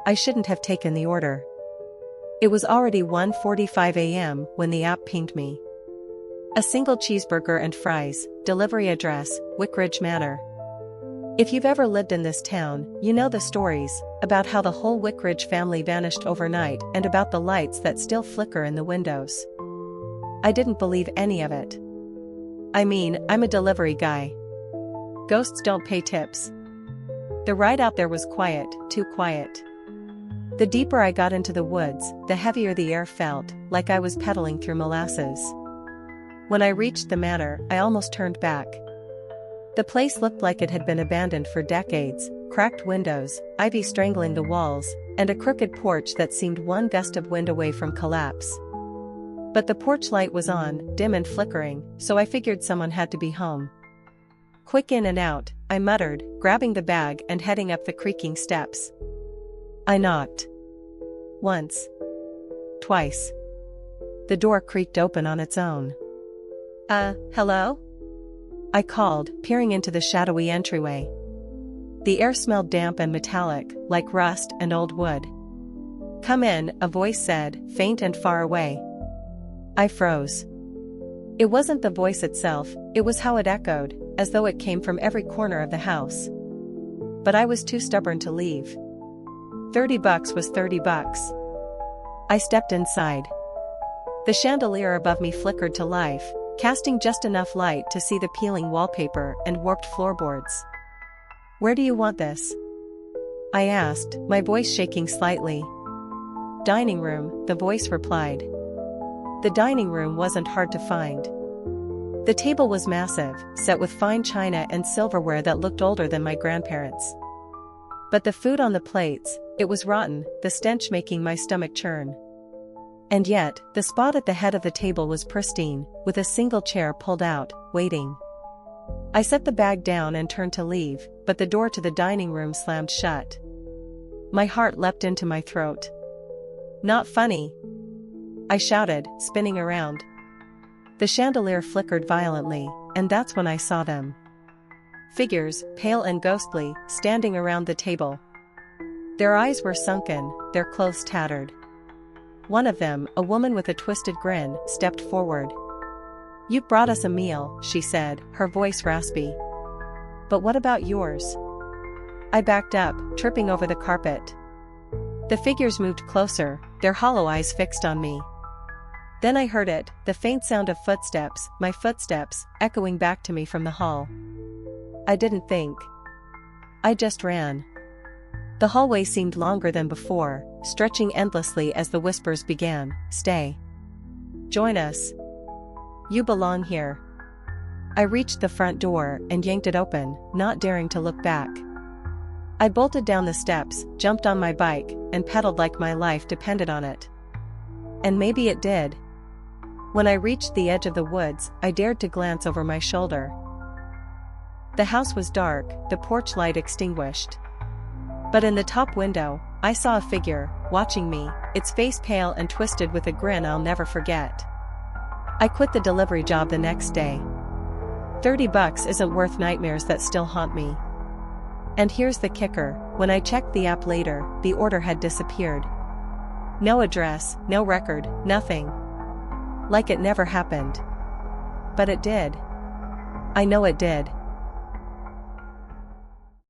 I shouldn't have taken the order. It was already 1:45 a.m. when the app pinged me. A single cheeseburger and fries, delivery address, Wickridge Manor. If you've ever lived in this town, you know the stories about how the whole Wickridge family vanished overnight and about the lights that still flicker in the windows. I didn't believe any of it. I mean, I'm a delivery guy. Ghosts don't pay tips. The ride out there was quiet, too quiet. The deeper I got into the woods, the heavier the air felt, like I was pedaling through molasses. When I reached the manor, I almost turned back. The place looked like it had been abandoned for decades, cracked windows, ivy strangling the walls, and a crooked porch that seemed one gust of wind away from collapse. But the porch light was on, dim and flickering, so I figured someone had to be home. Quick in and out, I muttered, grabbing the bag and heading up the creaking steps. I knocked. Once. Twice. The door creaked open on its own. Hello? I called, peering into the shadowy entryway. The air smelled damp and metallic, like rust and old wood. Come in, a voice said, faint and far away. I froze. It wasn't the voice itself, it was how it echoed, as though it came from every corner of the house. But I was too stubborn to leave. $30 was $30. I stepped inside. The chandelier above me flickered to life, casting just enough light to see the peeling wallpaper and warped floorboards. Where do you want this? I asked, my voice shaking slightly. Dining room, the voice replied. The dining room wasn't hard to find. The table was massive, set with fine china and silverware that looked older than my grandparents'. But the food on the plates, it was rotten, the stench making my stomach churn. And yet, the spot at the head of the table was pristine, with a single chair pulled out, waiting. I set the bag down and turned to leave, but the door to the dining room slammed shut. My heart leapt into my throat. Not funny, I shouted, spinning around. The chandelier flickered violently, and that's when I saw them. Figures, pale and ghostly, standing around the table. Their eyes were sunken, their clothes tattered. One of them, a woman with a twisted grin, stepped forward. You brought us a meal, she said, her voice raspy. But what about yours? I backed up, tripping over the carpet. The figures moved closer, their hollow eyes fixed on me. Then I heard it, the faint sound of footsteps, my footsteps, echoing back to me from the hall. I didn't think. I just ran. The hallway seemed longer than before, stretching endlessly as the whispers began. Stay. Join us. You belong here. I reached the front door and yanked it open, not daring to look back. I bolted down the steps, jumped on my bike, and pedaled like my life depended on it. And maybe it did. When I reached the edge of the woods, I dared to glance over my shoulder. The house was dark, the porch light extinguished. But in the top window, I saw a figure, watching me, its face pale and twisted with a grin I'll never forget. I quit the delivery job the next day. $30 isn't worth nightmares that still haunt me. And here's the kicker, when I checked the app later, the order had disappeared. No address, no record, nothing. Like it never happened. But it did. I know it did.